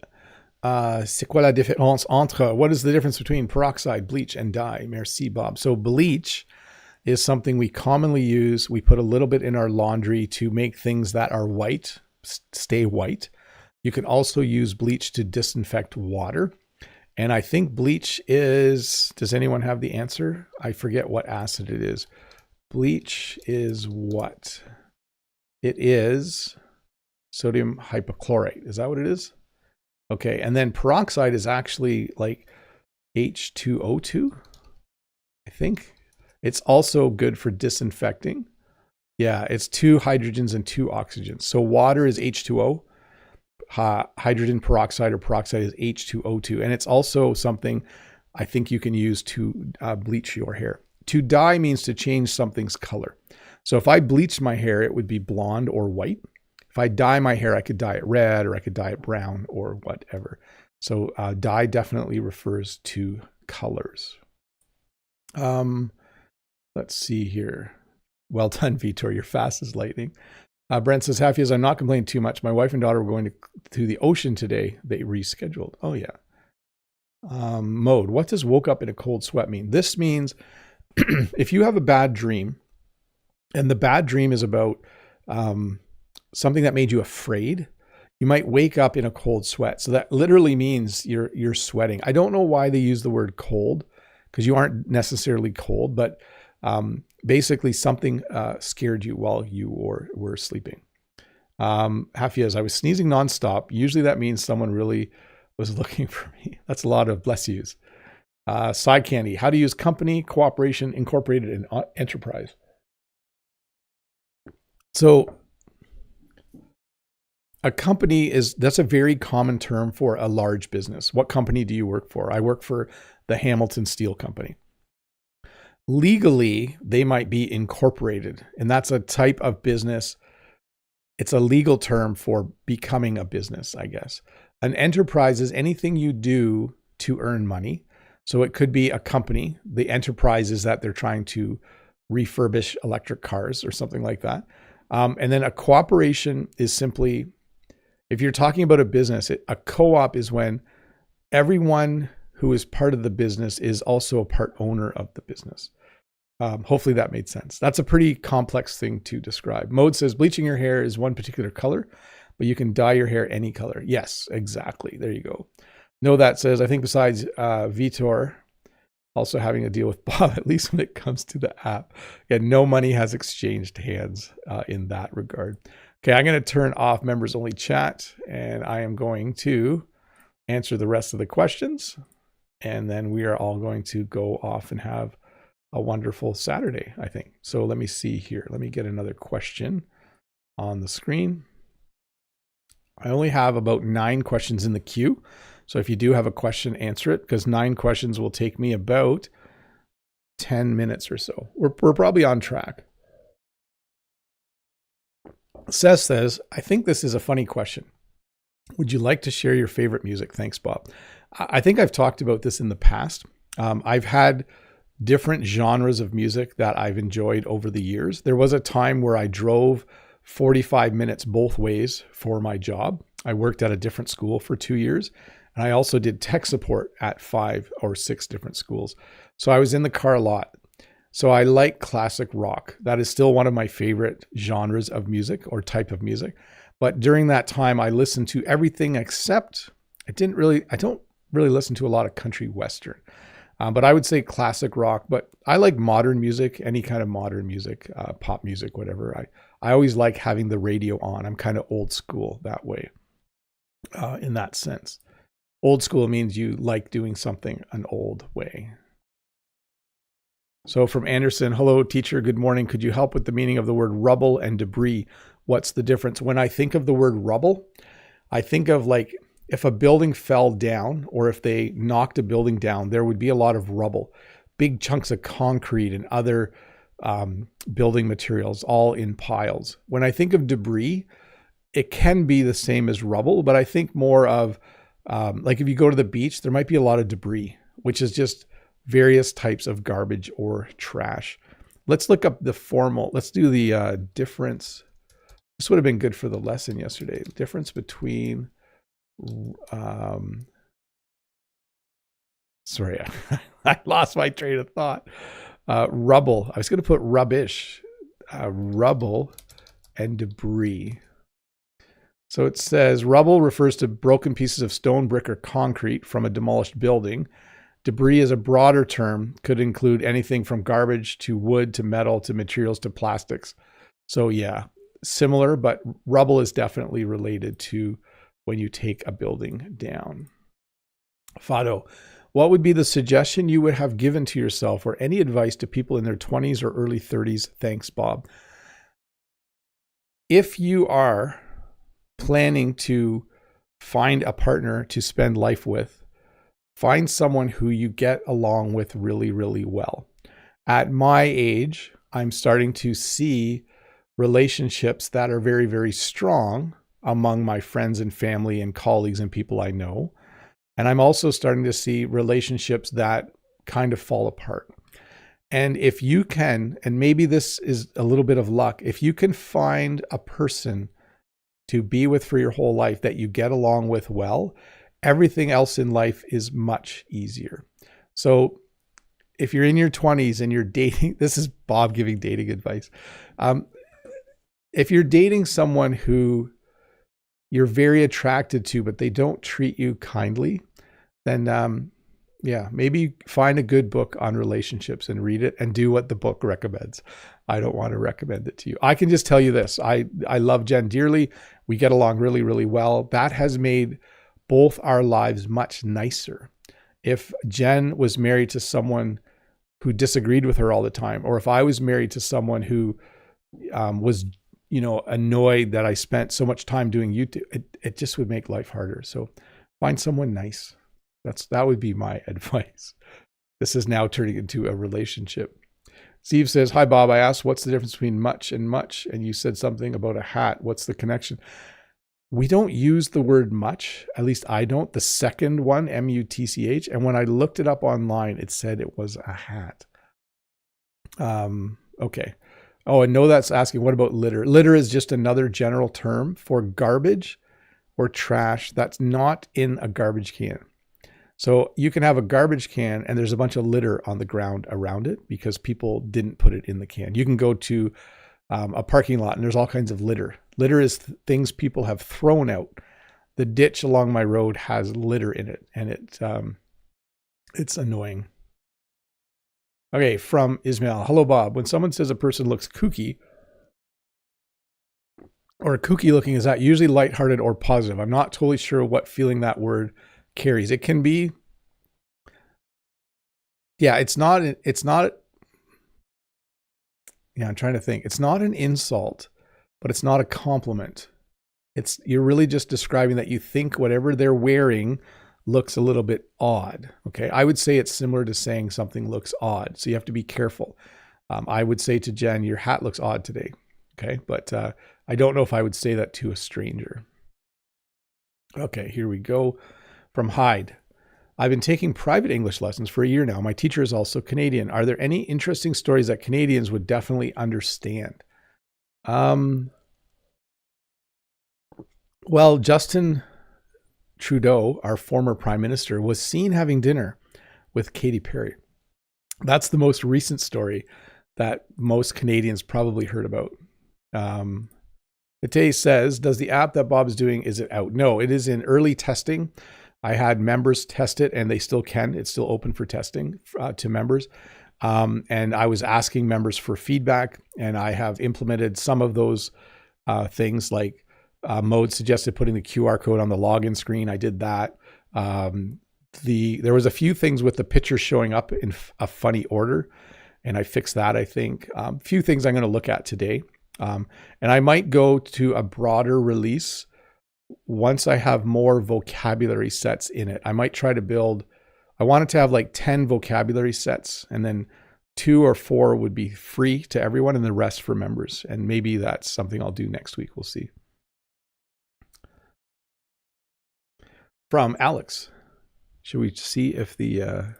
C'est quoi la différence entre, what is the difference between peroxide, bleach, and dye? Merci, Bob. So bleach is something we commonly use. We put a little bit in our laundry to make things that are white stay white. You can also use bleach to disinfect water. And I think bleach is, does anyone have the answer? I forget what acid it is. Bleach is what? It is sodium hypochlorite. Is that what it is? Okay. And then peroxide is actually like H2O2, I think. It's also good for disinfecting. Yeah, it's 2 hydrogens and 2 oxygens. So water is H2O. Hydrogen peroxide or peroxide is H2O2. And it's also something I think you can use to bleach your hair. To dye means to change something's color. So if I bleached my hair, it would be blonde or white. If I dye my hair, I could dye it red or I could dye it brown or whatever. So dye definitely refers to colors. Let's see here. Well done, Vitor. You're fast as lightning. Brent says, happy as I'm not complaining too much. My wife and daughter were going to the ocean today. They rescheduled. Oh, yeah. Mode. What does woke up in a cold sweat mean? This means if you have a bad dream, and the bad dream is about something that made you afraid, you might wake up in a cold sweat. So that literally means you're sweating. I don't know why they use the word cold, because you aren't necessarily cold, but basically something scared you while you were sleeping. Hafiz, I was sneezing nonstop. Usually that means someone really was looking for me. That's a lot of bless yous. Side candy, how to use company, cooperation, incorporated, and enterprise. So a company that's a very common term for a large business. What company do you work for? I work for the Hamilton Steel Company. Legally, they might be incorporated, and that's a type of business. It's a legal term for becoming a business, I guess. An enterprise is anything you do to earn money. So it could be a company. The enterprise is that they're trying to refurbish electric cars or something like that. And then a cooperation is simply, if you're talking about a business, a co-op is when everyone who is part of the business is also a part owner of the business. Hopefully that made sense. That's a pretty complex thing to describe. Mode says bleaching your hair is one particular color, but you can dye your hair any color. Yes, exactly. There you go. No, that says, I think besides Vitor also having to deal with Bob, at least when it comes to the app. Yeah, no money has exchanged hands in that regard. Okay, I'm going to turn off members only chat, and I am going to answer the rest of the questions. And then we are all going to go off and have a wonderful Saturday, I think. So let me see here. Let me get another question on the screen. I only have about 9 questions in the queue. So if you do have a question, answer it, because 9 questions will take me about 10 minutes or so. We're probably on track. Seth says, I think this is a funny question. Would you like to share your favorite music? Thanks, Bob. I think I've talked about this in the past. I've had different genres of music that I've enjoyed over the years. There was a time where I drove 45 minutes both ways for my job. I worked at a different school for 2 years, and I also did tech support at 5 or 6 different schools. So I was in the car a lot. So I like classic rock. That is still one of my favorite genres of music or type of music. But during that time, I listened to everything except I don't really listen to a lot of country western. But I would say classic rock, but I like modern music, any kind of modern music, pop music, whatever. I always like having the radio on. I'm kind of old school that way, in that sense. Old school means you like doing something an old way. So from Anderson, hello teacher, good morning. Could you help with the meaning of the word rubble and debris? What's the difference? When I think of the word rubble, I think of like if a building fell down or if they knocked a building down, there would be a lot of rubble, big chunks of concrete and other building materials all in piles. When I think of debris, it can be the same as rubble, but I think more of like if you go to the beach, there might be a lot of debris, which is just various types of garbage or trash. let's look up the formal. Let's do the difference. This would have been good for the lesson yesterday. Difference between, sorry, I lost my train of thought. Rubble. I was going to put rubbish. Rubble and debris. So it says rubble refers to broken pieces of stone, brick, or concrete from a demolished building. Debris is a broader term, could include anything from garbage to wood to metal to materials to plastics. So yeah, similar, but rubble is definitely related to when you take a building down. Fado, what would be the suggestion you would have given to yourself or any advice to people in their 20s or early 30s? Thanks, Bob. If you are planning to find a partner to spend life with, find someone who you get along with really, really well. At my age, I'm starting to see relationships that are very, very strong among my friends and family and colleagues and people I know. And I'm also starting to see relationships that kind of fall apart. And if you can, and maybe this is a little bit of luck, if you can find a person to be with for your whole life that you get along with well, everything else in life is much easier. So if you're in your 20s and you're dating, this is Bob giving dating advice. If you're dating someone who you're very attracted to, but they don't treat you kindly, then maybe find a good book on relationships and read it and do what the book recommends. I don't want to recommend it to you. I can just tell you this. I love Jen dearly. We get along really, really well. That has made both our lives much nicer. If Jen was married to someone who disagreed with her all the time, or if I was married to someone who was, annoyed that I spent so much time doing YouTube, it just would make life harder. So find someone nice. That would be my advice. This is now turning into a relationship. Steve says, hi, Bob. I asked, what's the difference between much and much? And you said something about a hat. What's the connection? We don't use the word much. At least I don't. The second one, M-U-T-C-H. And when I looked it up online, it said it was a hat. Okay. Oh, and no, that's asking, what about litter? Litter is just another general term for garbage or trash that's not in a garbage can. So you can have a garbage can and there's a bunch of litter on the ground around it because people didn't put it in the can. You can go to a parking lot and there's all kinds of litter. Litter is things people have thrown out. The ditch along my road has litter in it and it's annoying. Okay, from Ismail. Hello, Bob. When someone says a person looks kooky or kooky looking, is that usually lighthearted or positive? I'm not totally sure what feeling that word carries. It can be, it's not, I'm trying to think. It's not an insult, but it's not a compliment. You're really just describing that you think whatever they're wearing looks a little bit odd. Okay. I would say it's similar to saying something looks odd. So you have to be careful. I would say to Jen, your hat looks odd today. Okay. But I don't know if I would say that to a stranger. Okay. Here we go. From Hyde. I've been taking private English lessons for a year now. My teacher is also Canadian. Are there any interesting stories that Canadians would definitely understand? Well, Justin Trudeau, our former prime minister, was seen having dinner with Katy Perry. That's the most recent story that most Canadians probably heard about. Ite says, does the app that Bob is doing, is it out? No, it is in early testing. I had members test it and they still can. It's still open for testing to members. And I was asking members for feedback and I have implemented some of those things like Mode suggested putting the QR code on the login screen. I did that. There was a few things with the picture showing up in a funny order and I fixed that, I think. A few things I'm going to look at today. And I might go to a broader release once I have more vocabulary sets in it. I might try to I wanted to have like 10 vocabulary sets and then 2 or 4 would be free to everyone and the rest for members. And maybe that's something I'll do next week. We'll see. From Alex. Should we see if they're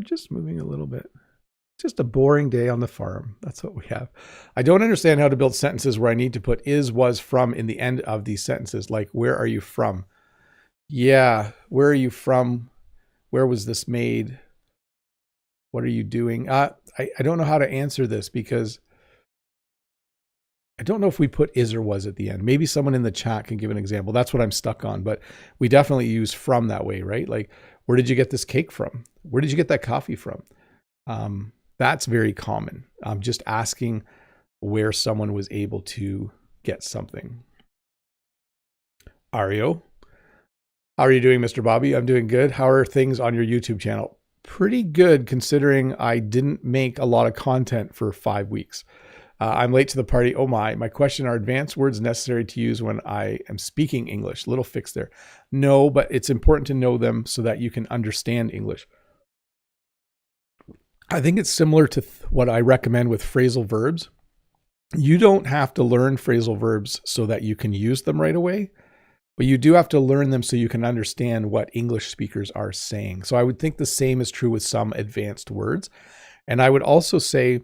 just moving a little bit. Just a boring day on the farm. That's what we have. I don't understand how to build sentences where I need to put is, was, from in the end of these sentences. Like, where are you from? Yeah, where are you from? Where was this made? What are you doing? I don't know how to answer this because I don't know if we put is or was at the end. Maybe someone in the chat can give an example. That's what I'm stuck on, but we definitely use from that way, right? Like, where did you get this cake from? Where did you get that coffee from? That's very common. Just asking where someone was able to get something. Ario, how are you doing, Mr. Bobby? I'm doing good. How are things on your YouTube channel? Pretty good considering I didn't make a lot of content for 5 weeks. I'm late to the party. Oh my question, are advanced words necessary to use when I am speaking English? Little fix there. No, but it's important to know them so that you can understand English. I think it's similar to what I recommend with phrasal verbs. You don't have to learn phrasal verbs so that you can use them right away, but you do have to learn them so you can understand what English speakers are saying. So I would think the same is true with some advanced words. And I would also say,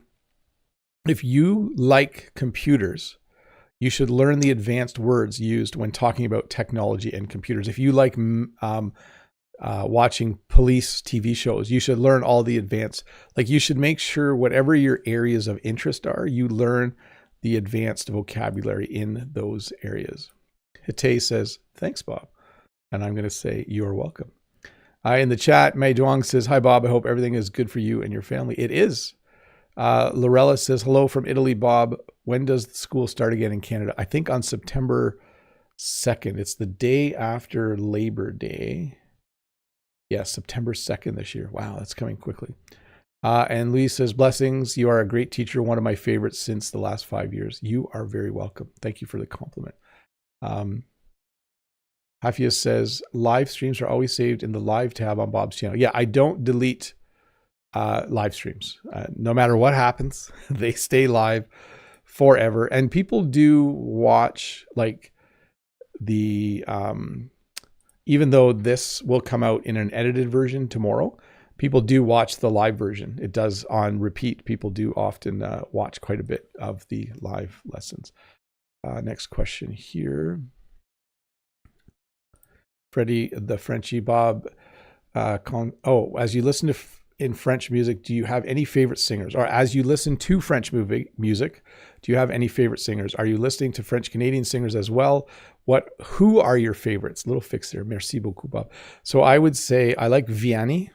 if you like computers, you should learn the advanced words used when talking about technology and computers. If you like watching police TV shows, you should learn all the advanced, like you should make sure whatever your areas of interest are, you learn the advanced vocabulary in those areas. Hite says, thanks, Bob. And I'm going to say, you're welcome. In the chat, Mei Duong says, hi, Bob. I hope everything is good for you and your family. It is. Lorella says, hello from Italy, Bob. When does the school start again in Canada? I think on September 2nd. It's the day after Labor Day. Yeah, September 2nd this year. Wow, that's coming quickly. And Louise says, blessings. You are a great teacher. One of my favorites since the last 5 years. You are very welcome. Thank you for the compliment. Hafia says, live streams are always saved in the live tab on Bob's channel. Yeah, I don't delete live streams. No matter what happens, they stay live forever. And people do watch, like, the even though this will come out in an edited version tomorrow, people do watch the live version. It does on repeat. People do often watch quite a bit of the live lessons. Next question here. Freddie, the Frenchie, Bob. As you listen to in French music, do you have any favorite singers? Or as you listen to French music, do you have any favorite singers? Are you listening to French Canadian singers as well? Who are your favorites? Little fix there. Merci beaucoup, Bob. So I would say I like Vianney,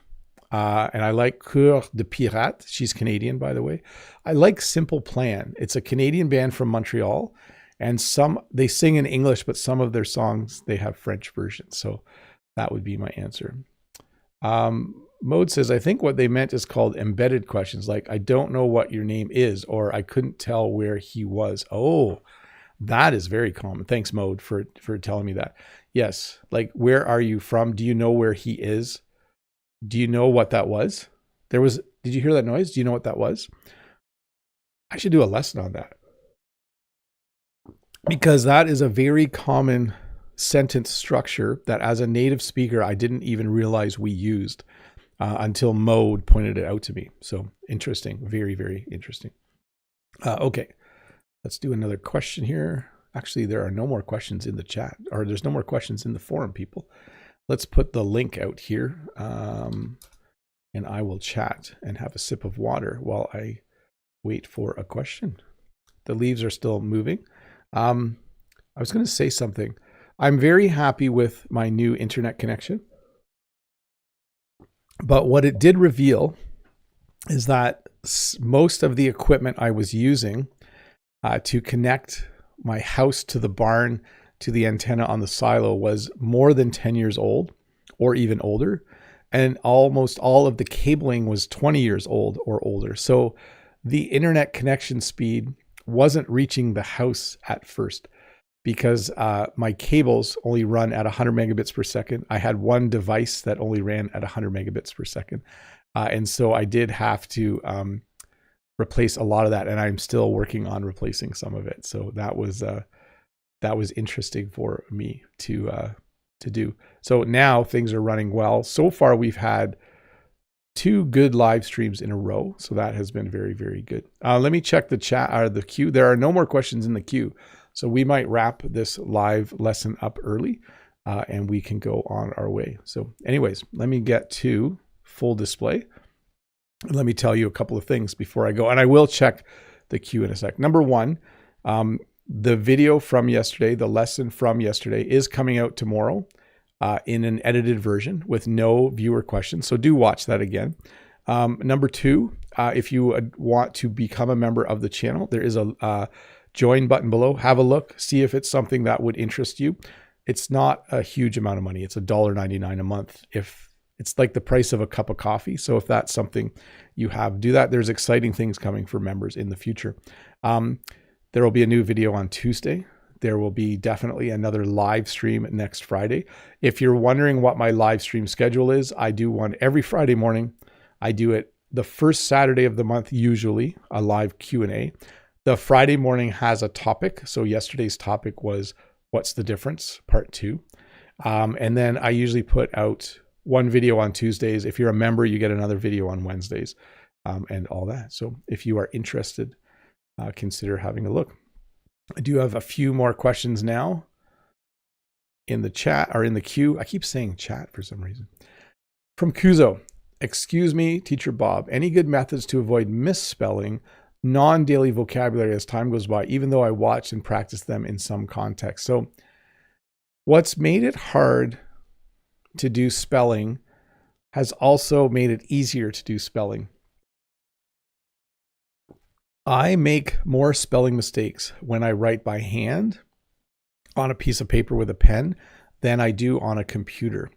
and I like Coeur de Pirate. She's Canadian, by the way. I like Simple Plan. It's a Canadian band from Montreal, and they sing in English, but some of their songs, they have French versions. So that would be my answer. Mode says, I think what they meant is called embedded questions. Like, I don't know what your name is, or I couldn't tell where he was. Oh, that is very common. Thanks, Mode, for telling me that. Yes. Like, where are you from? Do you know where he is? Do you know what that was? Did you hear that noise? Do you know what that was? I should do a lesson on that, because that is a very common sentence structure that as a native speaker, I didn't even realize we used until Mode pointed it out to me. So interesting. Very, very interesting. Okay. Let's do another question here. Actually, there are no more questions in the chat, or there's no more questions in the forum, people. Let's put the link out here, and I will chat and have a sip of water while I wait for a question. The leaves are still moving. I was going to say something. I'm very happy with my new internet connection. But what it did reveal is that most of the equipment I was using to connect my house to the barn to the antenna on the silo was more than 10 years old or even older. And almost all of the cabling was 20 years old or older. So the internet connection speed wasn't reaching the house at first, because my cables only run at 100 megabits per second. I had one device that only ran at 100 megabits per second. And so I did have to replace a lot of that, and I'm still working on replacing some of it. So that was interesting for me to do. So now things are running well. So far we've had 2 good live streams in a row. So that has been very, very good. Let me check the chat or the queue. There are no more questions in the queue. So we might wrap this live lesson up early and we can go on our way. So anyways, let me get to full display. And let me tell you a couple of things before I go. And I will check the queue in a sec. Number one, the video from yesterday, the lesson from yesterday is coming out tomorrow in an edited version with no viewer questions. So do watch that again. Number two, if you want to become a member of the channel, there is a join button below. Have a look, see if it's something that would interest you. It's not a huge amount of money. It's $1.99 a month. If it's like the price of a cup of coffee. So if that's something you have, do that. There's exciting things coming for members in the future. There will be a new video on Tuesday. There will be definitely another live stream next Friday. If you're wondering what my live stream schedule is, I do one every Friday morning. I do it the first Saturday of the month, usually a live Q&A. The Friday morning has a topic. So yesterday's topic was what's the difference, part 2. And then I usually put out one video on Tuesdays. If you're a member, you get another video on Wednesdays and all that. So if you are interested, consider having a look. I do have a few more questions now in the chat or in the queue. I keep saying chat for some reason. From Kuzo, excuse me, Teacher Bob, any good methods to avoid misspelling non-daily vocabulary as time goes by, even though I watch and practice them in some context? So what's made it hard to do spelling has also made it easier to do spelling. I make more spelling mistakes when I write by hand on a piece of paper with a pen than I do on a computer.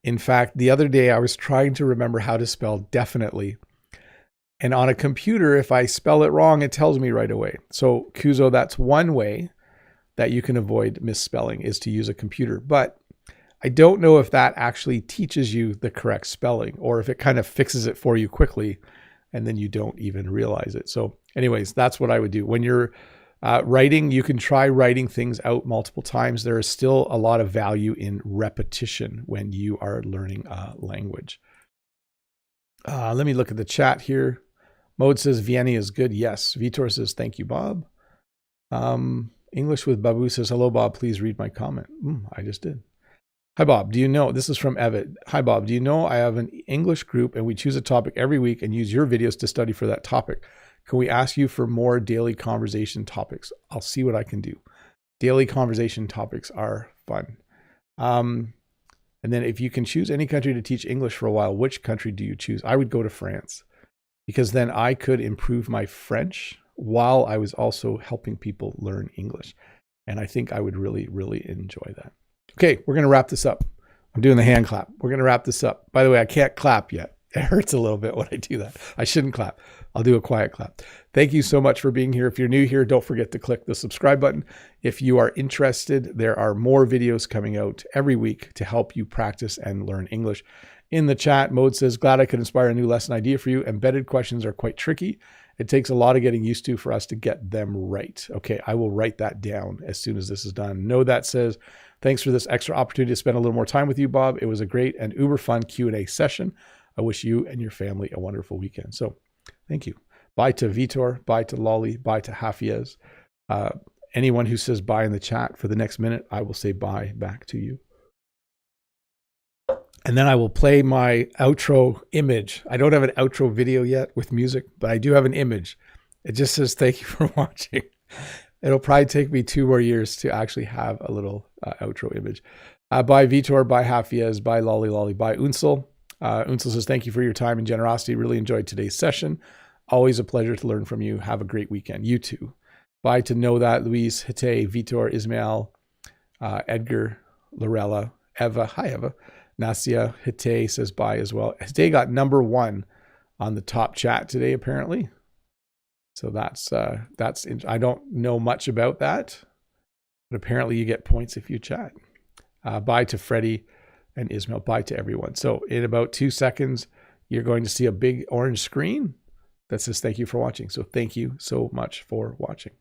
In fact, the other day I was trying to remember how to spell definitely. And on a computer, if I spell it wrong, it tells me right away. So Kuzo, that's one way that you can avoid misspelling is to use a computer. But I don't know if that actually teaches you the correct spelling or if it kind of fixes it for you quickly and then you don't even realize it. So anyways, that's what I would do. When you're writing, you can try writing things out multiple times. There is still a lot of value in repetition when you are learning a language. Let me look at the chat here. Mode says Vienna is good. Yes. Vitor says, thank you, Bob. English with Babu says, hello, Bob. Please read my comment. I just did. Hi, Bob. Do you know, this is from Evid. Hi, Bob. Do you know I have an English group and we choose a topic every week and use your videos to study for that topic? Can we ask you for more daily conversation topics? I'll see what I can do. Daily conversation topics are fun. And then if you can choose any country to teach English for a while, which country do you choose? I would go to France because then I could improve my French while I was also helping people learn English. And I think I would really, really enjoy that. Okay, we're going to wrap this up. I'm doing the hand clap. We're going to wrap this up. By the way, I can't clap yet. It hurts a little bit when I do that. I shouldn't clap. I'll do a quiet clap. Thank you so much for being here. If you're new here, don't forget to click the subscribe button. If you are interested, there are more videos coming out every week to help you practice and learn English. In the chat, Mode says, glad I could inspire a new lesson idea for you. Embedded questions are quite tricky. It takes a lot of getting used to for us to get them right. Okay, I will write that down as soon as this is done. Know that says, thanks for this extra opportunity to spend a little more time with you, Bob. It was a great and uber fun Q&A session. I wish you and your family a wonderful weekend. So thank you. Bye to Vitor, bye to Lolly, bye to Hafiez. Anyone who says bye in the chat for the next minute, I will say bye back to you. And then I will play my outro image. I don't have an outro video yet with music, but I do have an image. It just says, thank you for watching. It'll probably take me 2 more years to actually have a little outro image. Bye Vitor, bye Hafiez, bye Lolly Lolly, bye Unsel. Unsel says, thank you for your time and generosity. Really enjoyed today's session. Always a pleasure to learn from you. Have a great weekend. You too. Bye to Know That, Luis, Hite, Vitor, Ismail, Edgar, Lorella, Eva. Hi, Eva. Nasia, Hite says bye as well. Hite got #1 on the top chat today, apparently. So that's I don't know much about that, but apparently you get points if you chat. Bye to Freddie and Ismail. Bye to everyone. So in about 2 seconds, you're going to see a big orange screen that says thank you for watching. So thank you so much for watching.